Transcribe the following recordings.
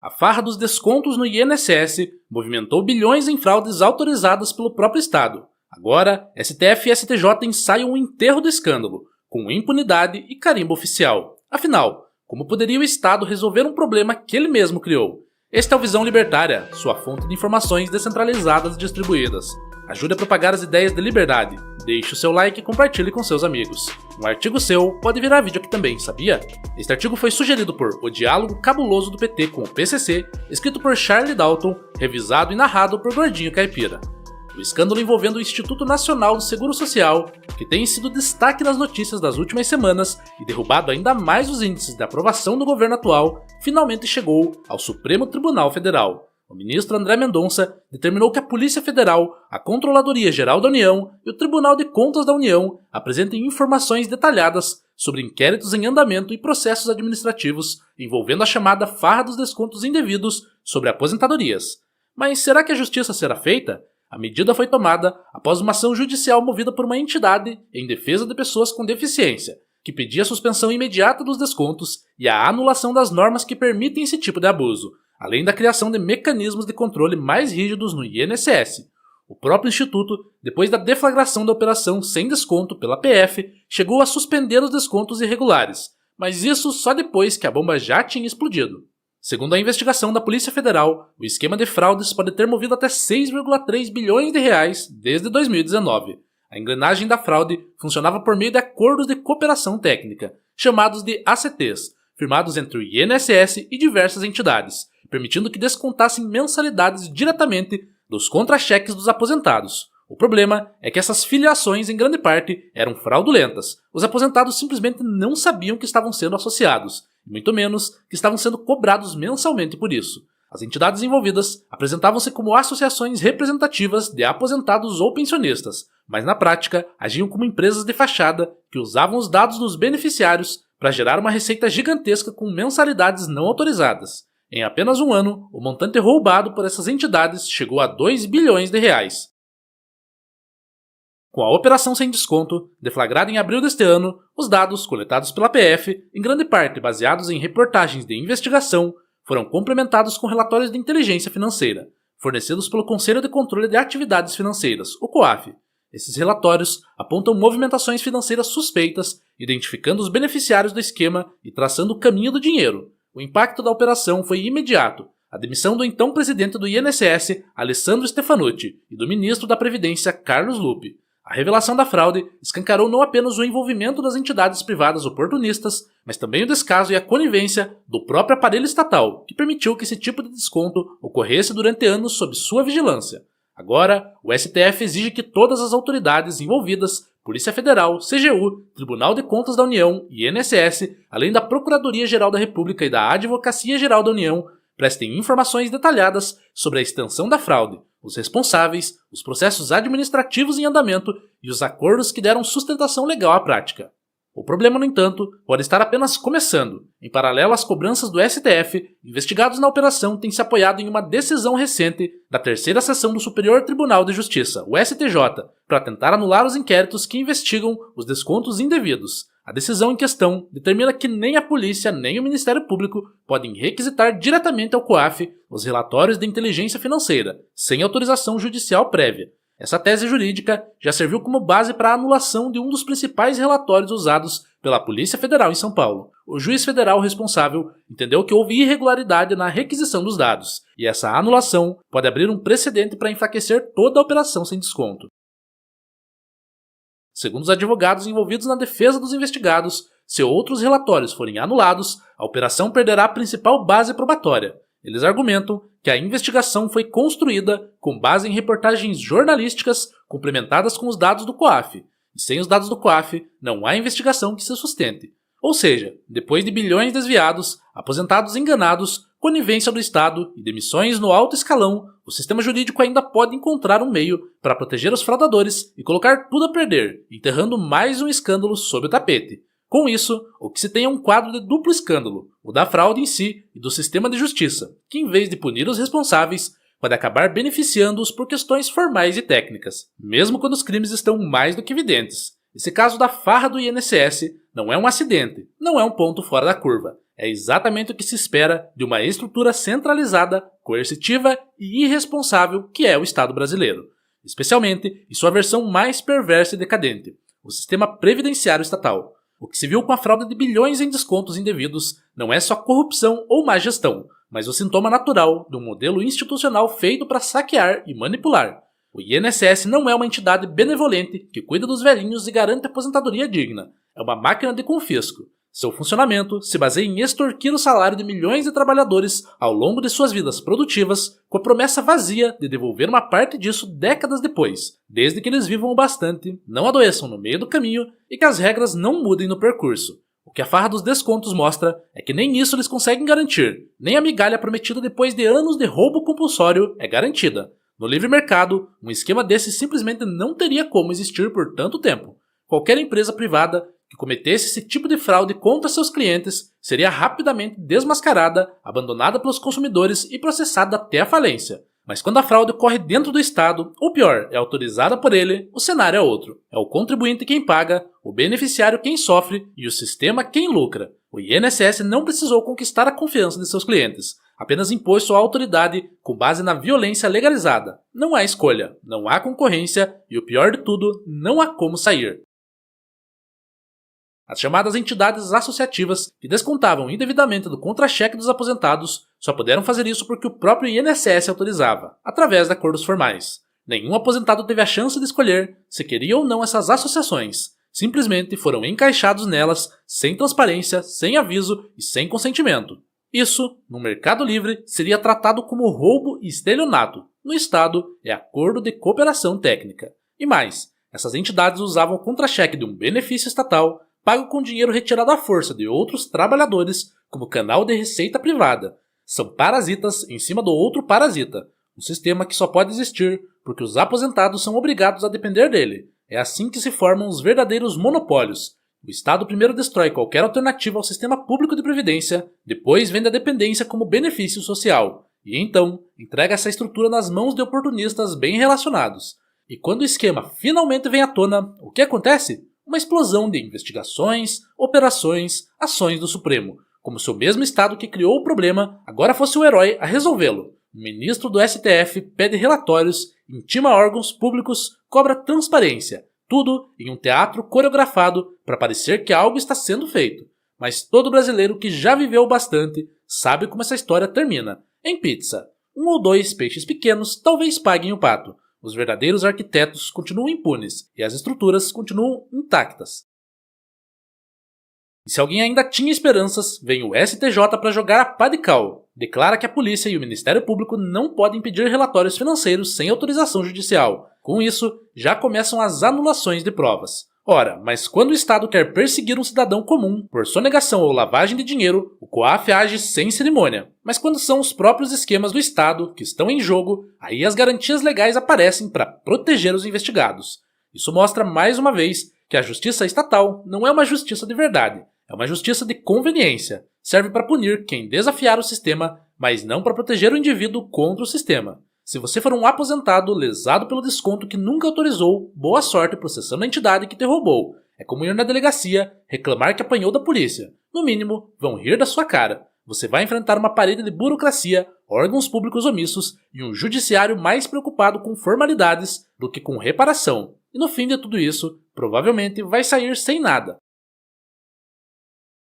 A farra dos descontos no INSS movimentou bilhões em fraudes autorizadas pelo próprio Estado. Agora, STF e STJ ensaiam o enterro do escândalo, com impunidade e carimbo oficial. Afinal, como poderia o Estado resolver um problema que ele mesmo criou? Este é o Visão Libertária, sua fonte de informações descentralizadas e distribuídas. Ajude a propagar as ideias de liberdade. Deixe o seu like e compartilhe com seus amigos. Um artigo seu pode virar vídeo aqui também, sabia? Este artigo foi sugerido por O Diálogo Cabuloso do PT com o PCC, escrito por Charlie Dalton, revisado e narrado por Gordinho Caipira. O escândalo envolvendo o Instituto Nacional do Seguro Social, que tem sido destaque nas notícias das últimas semanas e derrubado ainda mais os índices de aprovação do governo atual, finalmente chegou ao Supremo Tribunal Federal. O ministro André Mendonça determinou que a Polícia Federal, a Controladoria Geral da União e o Tribunal de Contas da União apresentem informações detalhadas sobre inquéritos em andamento e processos administrativos envolvendo a chamada farra dos descontos indevidos sobre aposentadorias. Mas será que a justiça será feita? A medida foi tomada após uma ação judicial movida por uma entidade em defesa de pessoas com deficiência, que pedia a suspensão imediata dos descontos e a anulação das normas que permitem esse tipo de abuso, além da criação de mecanismos de controle mais rígidos no INSS. O próprio Instituto, depois da deflagração da operação sem desconto pela PF, chegou a suspender os descontos irregulares, mas isso só depois que a bomba já tinha explodido. Segundo a investigação da Polícia Federal, o esquema de fraudes pode ter movido até 6,3 bilhões de reais desde 2019. A engrenagem da fraude funcionava por meio de acordos de cooperação técnica, chamados de ACTs, firmados entre o INSS e diversas entidades, permitindo que descontassem mensalidades diretamente dos contra-cheques dos aposentados. O problema é que essas filiações, em grande parte, eram fraudulentas. Os aposentados simplesmente não sabiam que estavam sendo associados, e muito menos que estavam sendo cobrados mensalmente por isso. As entidades envolvidas apresentavam-se como associações representativas de aposentados ou pensionistas, mas na prática agiam como empresas de fachada que usavam os dados dos beneficiários para gerar uma receita gigantesca com mensalidades não autorizadas. Em apenas um ano, o montante roubado por essas entidades chegou a 2 bilhões de reais. Com a operação sem desconto, deflagrada em abril deste ano, os dados coletados pela PF, em grande parte baseados em reportagens de investigação, foram complementados com relatórios de inteligência financeira, fornecidos pelo Conselho de Controle de Atividades Financeiras, o COAF. Esses relatórios apontam movimentações financeiras suspeitas, identificando os beneficiários do esquema e traçando o caminho do dinheiro. O impacto da operação foi imediato. A demissão do então presidente do INSS, Alessandro Stefanucci, e do ministro da Previdência, Carlos Lupe. A revelação da fraude escancarou não apenas o envolvimento das entidades privadas oportunistas, mas também o descaso e a conivência do próprio aparelho estatal, que permitiu que esse tipo de desconto ocorresse durante anos sob sua vigilância. Agora, o STF exige que todas as autoridades envolvidas, Polícia Federal, CGU, Tribunal de Contas da União e INSS, além da Procuradoria-Geral da República e da Advocacia-Geral da União, prestem informações detalhadas sobre a extensão da fraude, os responsáveis, os processos administrativos em andamento e os acordos que deram sustentação legal à prática. O problema, no entanto, pode estar apenas começando. Em paralelo às cobranças do STF, investigados na operação têm se apoiado em uma decisão recente da terceira seção do Superior Tribunal de Justiça, o STJ, para tentar anular os inquéritos que investigam os descontos indevidos. A decisão em questão determina que nem a polícia nem o Ministério Público podem requisitar diretamente ao COAF os relatórios de inteligência financeira, sem autorização judicial prévia. Essa tese jurídica já serviu como base para a anulação de um dos principais relatórios usados pela Polícia Federal em São Paulo. O juiz federal responsável entendeu que houve irregularidade na requisição dos dados, e essa anulação pode abrir um precedente para enfraquecer toda a operação sem desconto. Segundo os advogados envolvidos na defesa dos investigados, se outros relatórios forem anulados, a operação perderá a principal base probatória. Eles argumentam que a investigação foi construída com base em reportagens jornalísticas complementadas com os dados do COAF, e sem os dados do COAF não há investigação que se sustente. Ou seja, depois de bilhões desviados, aposentados enganados, conivência do Estado e demissões no alto escalão, o sistema jurídico ainda pode encontrar um meio para proteger os fraudadores e colocar tudo a perder, enterrando mais um escândalo sob o tapete. Com isso, o que se tem é um quadro de duplo escândalo, o da fraude em si e do sistema de justiça, que em vez de punir os responsáveis, pode acabar beneficiando-os por questões formais e técnicas, mesmo quando os crimes estão mais do que evidentes. Esse caso da farra do INSS não é um acidente, não é um ponto fora da curva. é exatamente o que se espera de uma estrutura centralizada, coercitiva e irresponsável que é o Estado brasileiro, especialmente em sua versão mais perversa e decadente, o sistema previdenciário estatal. O que se viu com a fraude de bilhões em descontos indevidos não é só corrupção ou má gestão, mas o sintoma natural de um modelo institucional feito para saquear e manipular. O INSS não é uma entidade benevolente que cuida dos velhinhos e garante aposentadoria digna. É uma máquina de confisco. Seu funcionamento se baseia em extorquir o salário de milhões de trabalhadores ao longo de suas vidas produtivas, com a promessa vazia de devolver uma parte disso décadas depois, desde que eles vivam o bastante, não adoeçam no meio do caminho e que as regras não mudem no percurso. O que a farra dos descontos mostra é que nem isso eles conseguem garantir, nem a migalha prometida depois de anos de roubo compulsório é garantida. No livre mercado, um esquema desse simplesmente não teria como existir por tanto tempo. Qualquer empresa privada que cometesse esse tipo de fraude contra seus clientes seria rapidamente desmascarada, abandonada pelos consumidores e processada até a falência. Mas quando a fraude ocorre dentro do Estado, ou pior, é autorizada por ele, o cenário é outro. É o contribuinte quem paga, o beneficiário quem sofre e o sistema quem lucra. O INSS não precisou conquistar a confiança de seus clientes, apenas impôs sua autoridade com base na violência legalizada. Não há escolha, não há concorrência e o pior de tudo, não há como sair. As chamadas entidades associativas, que descontavam indevidamente do contra-cheque dos aposentados, só puderam fazer isso porque o próprio INSS autorizava, através de acordos formais. Nenhum aposentado teve a chance de escolher se queria ou não essas associações. Simplesmente foram encaixados nelas, sem transparência, sem aviso e sem consentimento. Isso, no mercado livre, seria tratado como roubo e estelionato. No Estado, é acordo de cooperação técnica. E mais, essas entidades usavam o contra-cheque de um benefício estatal pago com dinheiro retirado à força de outros trabalhadores como canal de receita privada. São parasitas em cima do outro parasita, um sistema que só pode existir porque os aposentados são obrigados a depender dele. É assim que se formam os verdadeiros monopólios. O Estado primeiro destrói qualquer alternativa ao sistema público de previdência, depois vende a dependência como benefício social, e então entrega essa estrutura nas mãos de oportunistas bem relacionados. E quando o esquema finalmente vem à tona, o que acontece? Uma explosão de investigações, operações, ações do Supremo, como se o mesmo Estado que criou o problema agora fosse o herói a resolvê-lo. O ministro do STF pede relatórios, intima órgãos públicos, cobra transparência, tudo em um teatro coreografado para parecer que algo está sendo feito. Mas todo brasileiro que já viveu bastante sabe como essa história termina. Em pizza. 1 ou 2 peixes pequenos talvez paguem o pato. Os verdadeiros arquitetos continuam impunes e as estruturas continuam intactas. E se alguém ainda tinha esperanças, vem o STJ para jogar a pá de cal. Declara que a polícia e o Ministério Público não podem pedir relatórios financeiros sem autorização judicial. Com isso, já começam as anulações de provas. Ora, mas quando o Estado quer perseguir um cidadão comum por sonegação ou lavagem de dinheiro, o COAF age sem cerimônia. Mas quando são os próprios esquemas do Estado que estão em jogo, aí as garantias legais aparecem para proteger os investigados. Isso mostra mais uma vez que a justiça estatal não é uma justiça de verdade, é uma justiça de conveniência. Serve para punir quem desafiar o sistema, mas não para proteger o indivíduo contra o sistema. Se você for um aposentado lesado pelo desconto que nunca autorizou, boa sorte processando a entidade que te roubou. É como ir na delegacia, reclamar que apanhou da polícia. No mínimo, vão rir da sua cara. Você vai enfrentar uma parede de burocracia, órgãos públicos omissos e um judiciário mais preocupado com formalidades do que com reparação. E no fim de tudo isso, provavelmente vai sair sem nada.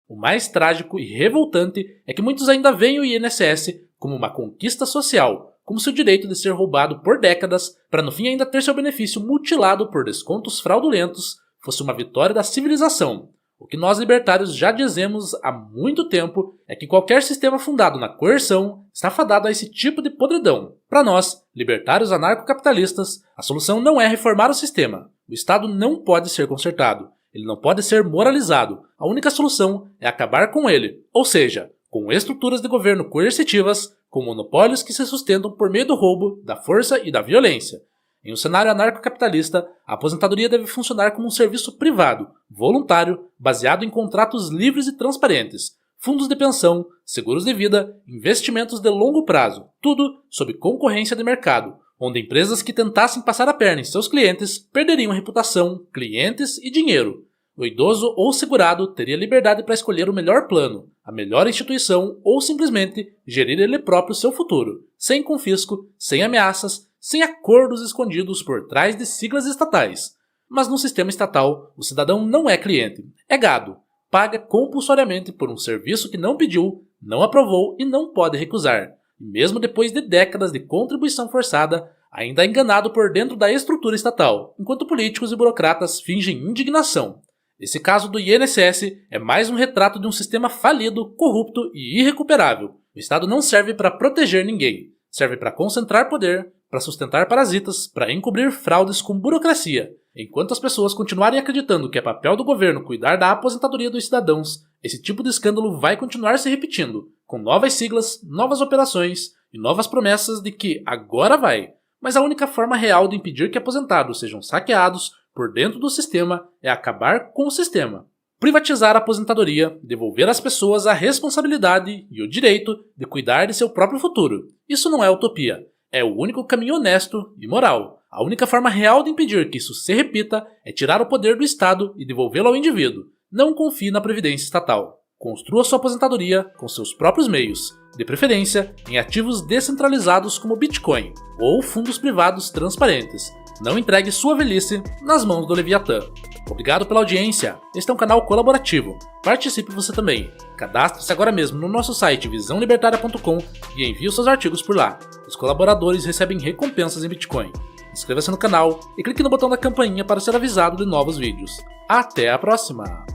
O mais trágico e revoltante é que muitos ainda veem o INSS como uma conquista social, como se o direito de ser roubado por décadas, para no fim ainda ter seu benefício mutilado por descontos fraudulentos, fosse uma vitória da civilização. O que nós libertários já dizemos há muito tempo é que qualquer sistema fundado na coerção está fadado a esse tipo de podridão. Para nós, libertários anarcocapitalistas, a solução não é reformar o sistema. O Estado não pode ser consertado. Ele não pode ser moralizado. A única solução é acabar com ele, ou seja, com estruturas de governo coercitivas, com monopólios que se sustentam por meio do roubo, da força e da violência. Em um cenário anarcocapitalista, a aposentadoria deve funcionar como um serviço privado, voluntário, baseado em contratos livres e transparentes, fundos de pensão, seguros de vida, investimentos de longo prazo, tudo sob concorrência de mercado, onde empresas que tentassem passar a perna em seus clientes perderiam reputação, clientes e dinheiro. O idoso ou segurado teria liberdade para escolher o melhor plano, a melhor instituição ou simplesmente gerir ele próprio seu futuro, sem confisco, sem ameaças, sem acordos escondidos por trás de siglas estatais. Mas no sistema estatal, o cidadão não é cliente, é gado, paga compulsoriamente por um serviço que não pediu, não aprovou e não pode recusar, e mesmo depois de décadas de contribuição forçada, ainda é enganado por dentro da estrutura estatal, enquanto políticos e burocratas fingem indignação. Esse caso do INSS é mais um retrato de um sistema falido, corrupto e irrecuperável. O Estado não serve para proteger ninguém, serve para concentrar poder, para sustentar parasitas, para encobrir fraudes com burocracia. Enquanto as pessoas continuarem acreditando que é papel do governo cuidar da aposentadoria dos cidadãos, esse tipo de escândalo vai continuar se repetindo, com novas siglas, novas operações e novas promessas de que agora vai. Mas a única forma real de impedir que aposentados sejam saqueados por dentro do sistema é acabar com o sistema. Privatizar a aposentadoria, devolver às pessoas a responsabilidade e o direito de cuidar de seu próprio futuro. Isso não é utopia, é o único caminho honesto e moral. A única forma real de impedir que isso se repita é tirar o poder do Estado e devolvê-lo ao indivíduo. Não confie na previdência estatal. Construa sua aposentadoria com seus próprios meios, de preferência em ativos descentralizados como Bitcoin ou fundos privados transparentes. Não entregue sua velhice nas mãos do Leviatã. Obrigado pela audiência. Este é um canal colaborativo. Participe você também. Cadastre-se agora mesmo no nosso site visãolibertaria.com e envie os seus artigos por lá. Os colaboradores recebem recompensas em Bitcoin. Inscreva-se no canal e clique no botão da campainha para ser avisado de novos vídeos. Até a próxima!